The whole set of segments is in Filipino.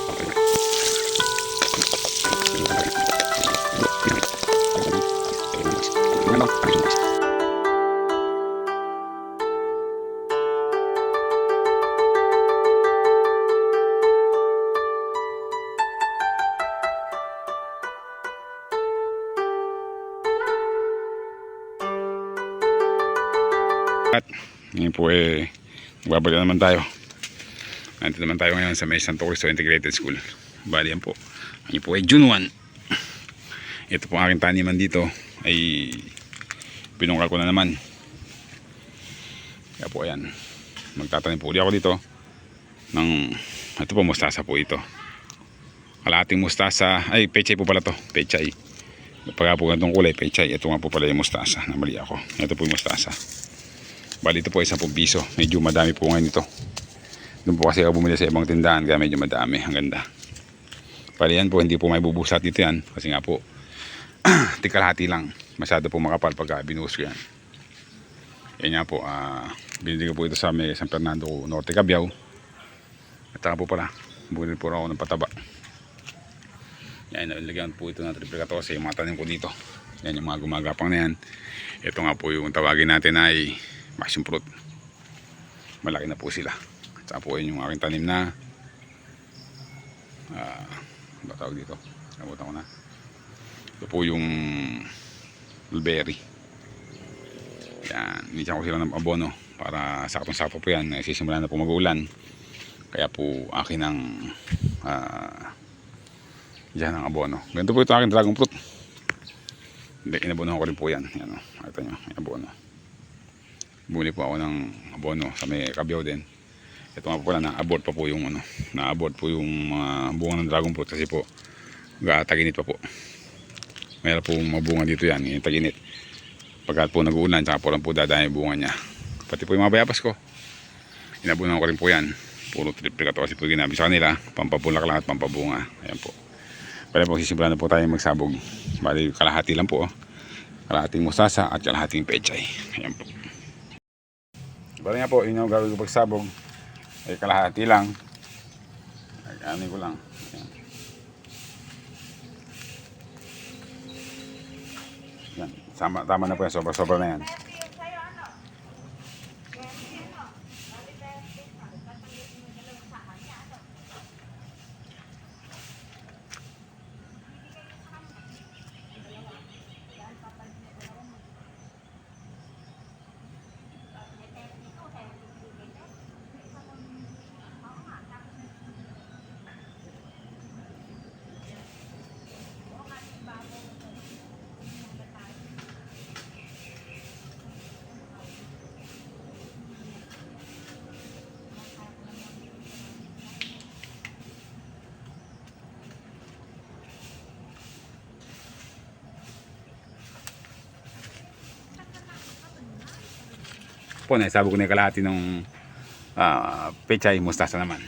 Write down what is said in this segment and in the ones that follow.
At ngayon po magbabalik naman tayo. Nandito naman tayo ngayon sa may Santo Cristo Integrated School. Bali yan po. Ngayon po June 1. Ito po ang aking taniman dito ay pinungkal ko na naman. Kaya po ayan, magtatanim po ulit ako dito ng, ito po mustasa po ito. Kalahating mustasa, ay pechay po pala to, pechay. Pagka po ganitong kulay, pechay. Ito nga po pala yung mustasa, namali ako. Ito po yung mustasa. Bali ito po 10 piso. Medyo madami po ngayon ito. Doon po kasi ako bumili sa ibang tindahan, kaya medyo madami. Ang ganda. Bali yan po, hindi po may bubusat dito yan. Kasi nga po, tikalahati lang. Masyado po makapal pagka binuhos ko yan. Yan nga po, binili ko po ito sa may San Fernando Norte, Cabiao. At saka po pala, bumili po ako ng pataba. Yan, nalagyan po ito ng triple 14, yung mga tanim ko dito. Yan yung mga gumagapang na yan. Ito nga po yung tawagin natin ay passion fruit. Malaki na po sila. At saka po yun yung aking tanim na ano tawag dito? Nabutan ko na. Ito po yung mulberry. Yan, inityan ko sila ng abono para saktong-sakto po yan. Sisimula na po mag-uulan. Kaya po akin ang dyan ang abono. Ganito po ito aking dragon fruit. Hindi, inabono ko rin po yan. Yan o, nakita nyo, inabono. Bumili po ako ng abono sa may Cabiao din. Ito nga po pala, na-abort pa po yung ano, na-abort po yung bunga ng dragon fruit kasi po taginit pa po. Mayroon po mabunga dito yan, yung taginit. Pagkat po nag-uulan, tsaka po lang po dadaan yung bunga niya. Pati po yung mga bayabas ko, inabunan ko rin po yan. Puro triple 14 po ginabi sa kanila, pampabulak lang at pampabunga. Ayan po. Pwede po sisimula na po tayo magsabog. Bali kalahati lang po. Kalahating mustasa at kalahating pechay. Ayan po. Bali nga po, yun yung gagawin ko pagsabog. Ay kalahati lang. Ay kanin ko lang. Ayan. Yan. Tama na po yan. Sobra na yan. Po, naisabog ko na yung kalahati ng pechay, mustasa naman.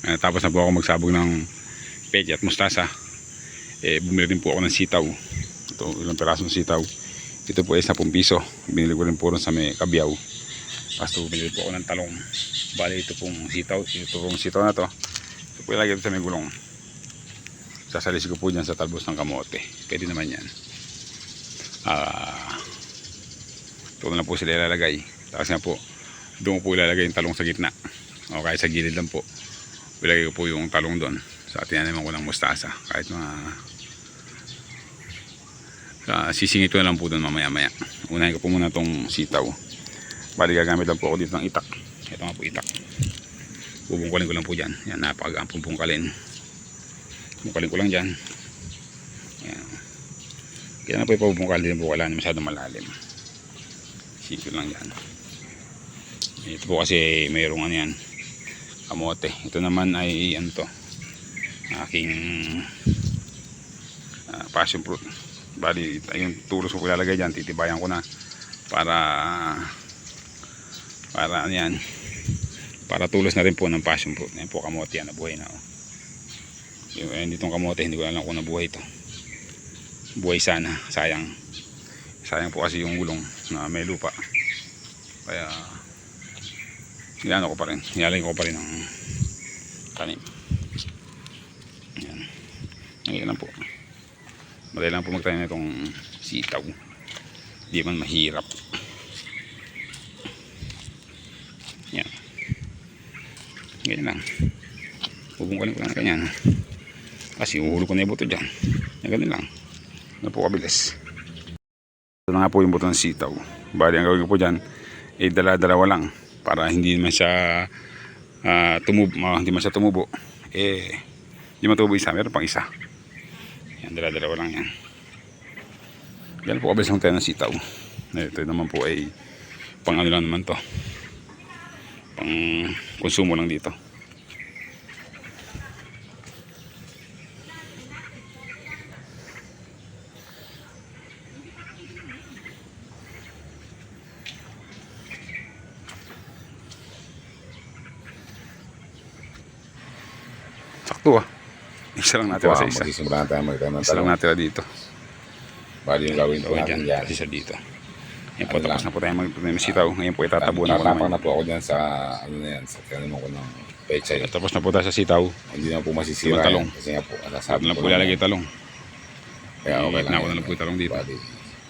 Tapos na po ako magsabog ng pecha at mustasa. Bumili rin po ako ng sitaw. Ito, ilang piraso ng sitaw. Ito po ay 10 piso. Binili ko rin po rin sa may Kabyaw. Tapos bumili po ako ng talong. Bali ito pong sitaw. Ito pong sitaw na to. Ito po ilagay ito sa may gulong. Sasalis ko po dyan sa talbos ng kamote. Pwede naman yan. Ito na lang po sila ilalagay. Tapos nga po, doon po ilalagay yung talong sa gitna. O kahit sa gilid lang po. Ilagay ko po yung talong doon. Sa atin naman ko ng mustasa. Kahit mga sisingit ko na lang po doon mamaya-maya. Unahin ko po muna itong sitaw. Bali gagamit lang po ako dito ng itak. Ito nga po itak. Bubungkalin ko lang po dyan. Yan, napakagampong bungkalin. Bungkalin ko lang dyan. Yan. Kaya na po ipabungkalin po, wala na masyadong malalim. Sikyo lang yan. Ito po kasi mayroong ano yan, kamote. Ito naman ay ano to, aking passion fruit. Bali yung tulos ko ilalagay dyan, titibayan ko na para ano yan, para tulos na rin po ng passion fruit. Yan po kamote yan, nabuhay na oh. Yung ditong kamote hindi ko alam kung nabuhay ito. Buhay sana, sayang po kasi yung gulong na may lupa, kaya nilalagay ko pa rin ng tanim. Yan, ngayon lang po, madali lang po magtanim na itong sitaw, di man mahirap. Yan, ngayon lang bubungkalin ko lang kanyan kasi uhulog ko na yung buto dyan. Ganun lang na po kabilis. Ito na nga po yung buto ng sitaw. Bali ang gawin ko po dyan ay dala-dalawa lang para hindi man siya tumubo. Hindi matubo isa, meron pang isa. Yan, dala-dalawa lang yan. Yan po kabilis ang tayo ng sitaw. Ito naman po ay pang ano lang naman to, pang konsumo lang dito. Sakto isa lang natira sa isa. Magsisimula tayo magtanim ng Isa lang talong. natira dito. Bali yung gawin po natin dyan. Isa dito. Yan po, Ano tapos lang. na po tayo magtanim ng sitaw. Ngayon po itatabunan ko Tatapang naman. na po ako dyan sa ano na yan, sa tinanim ko ng pechay. Tapos na po tayo sa sitaw. Hindi na po masisira Yung talong. yan. Kasi nga po, Sabi nasabi na ko po ilalagay talong. Kaya okay lang. Nakuha na lang po yung talong dito. Bali,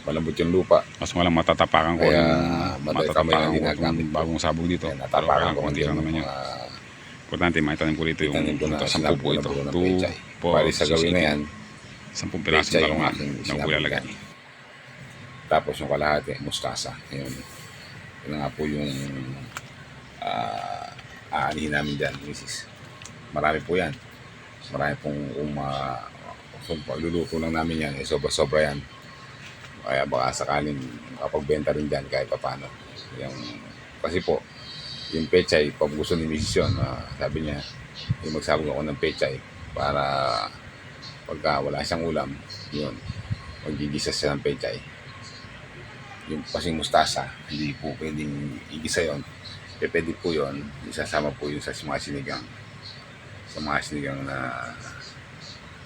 malambot yung lupa. Mas malang matatapakan ko. Kaya madali Matatapakan kami na ko ginagamit itong bagong sabog dito. Kaya Pero natapakan kailangan ko konti lang naman yun. Importante maitanim po dito yung Itanim ko na 10 sinabi po ko na ito. po ng 2, pechay. 4, Bali sa gawin na yan, 10 pirasong pechay talong yung na aking po sinabi ilalagay. ko. Tapos yung kalahati, mustasa. Yun. Yun nga po yung aanihin namin dyan, misis. Marami po yan. Marami pong pagluluto lang namin yan, sobra-sobra yan. Kaya baka sakaling kapagbenta rin dyan kahit paano. Kasi po, yung pechay, pag gusto ni misis yun, sabi niya, yung magsabog ako ng pechay para pagka wala siyang ulam, yun, magigisa siya ng pechay. Yung pasing mustasa, hindi po pwedeng igisa yun. Pwede po yun, isasama po yun sa mga sinigang. Sa mga sinigang na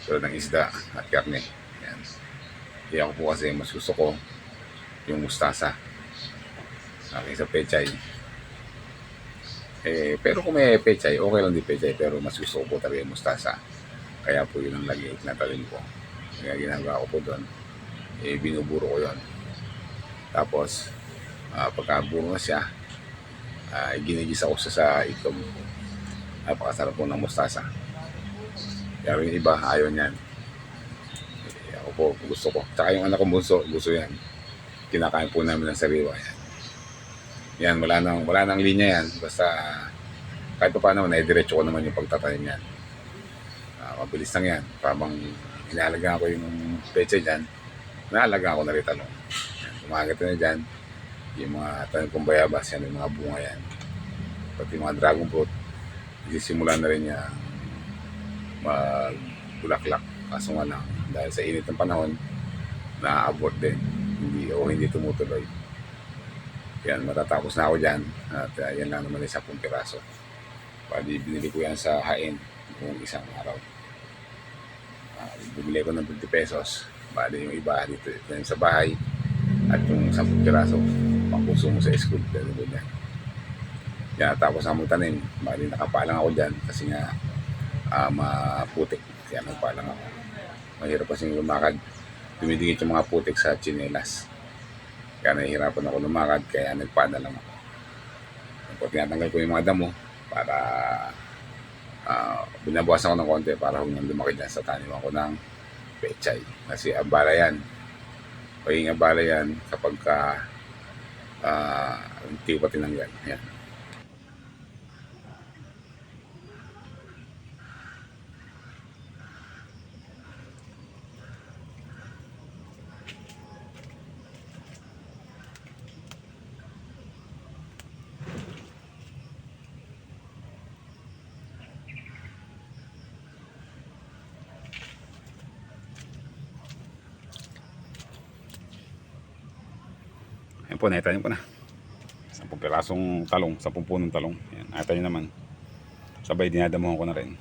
tulad ng isda at karne. Yan. Kaya ako po kasi mas gusto ko yung mustasa kaysa pechay. Pero kung may pechay, okay lang din pechay, pero mas gusto ko po talaga yung mustasa. Kaya po yun ang lagi natalim ko. Kaya ginagawa ko po doon, binuburo ko yun. Tapos, pagkaburo na siya, ginigisa ko sa itlog. Napakasarap po ng mustasa. Kaya yung iba, ayaw niyan. Ako po, gusto ko. Tsaka yung anak kong bunso, gusto yan. Kinakain po namin ng sariwa yan. Yan, wala nang linya yan. Basta, kahit pa paano, naidiretso ko naman yung pagtatanim yan. Mabilis lang yan. Parang inahalagaan ko yung peche dyan, nahalagaan ko na rin talong. Umagat na dyan, yung mga tanim kong bayabas, yan, yung mga bunga yan. Pati mga dragon fruit, isisimula na rin niya magbulaklak. Kaso nga lang, dahil sa init ng panahon, na-abort din. Hindi tumutuloy. Yan, matatapos na ako dyan. At yan lang naman 10 piraso. Bali, binili ko yan sa Hain kung isang araw. Bumili ko ng 50 pesos. Bali, yung iba dito yan sa bahay. At yung 10 piraso, pangkonsumo sa school. Pero yan. Yan, tapos ang magtanim. Bali, nakapalang ako dyan kasi nga maputik. Kaya nagpalang ako. Mahirap kasi lumakad. Dumidikit yung mga putik sa tsinelas. Kaya nahihirapan ako lumakad, kaya nagpada lang ako. Tapos tinatanggal ko yung mga damo para binabawasan ko ng konti para huwag nang lumaki dyan sa taniman ko ng pechay. Kasi abala yan. Pagiging abala yan kapag hindi ko pa tinanggal. Yan. Ayan po, nakita niyo po na. 10 pirasong talong, 10 punong talong. Ayan, nakita niyo naman. Sabay dinadamuhan ko na rin.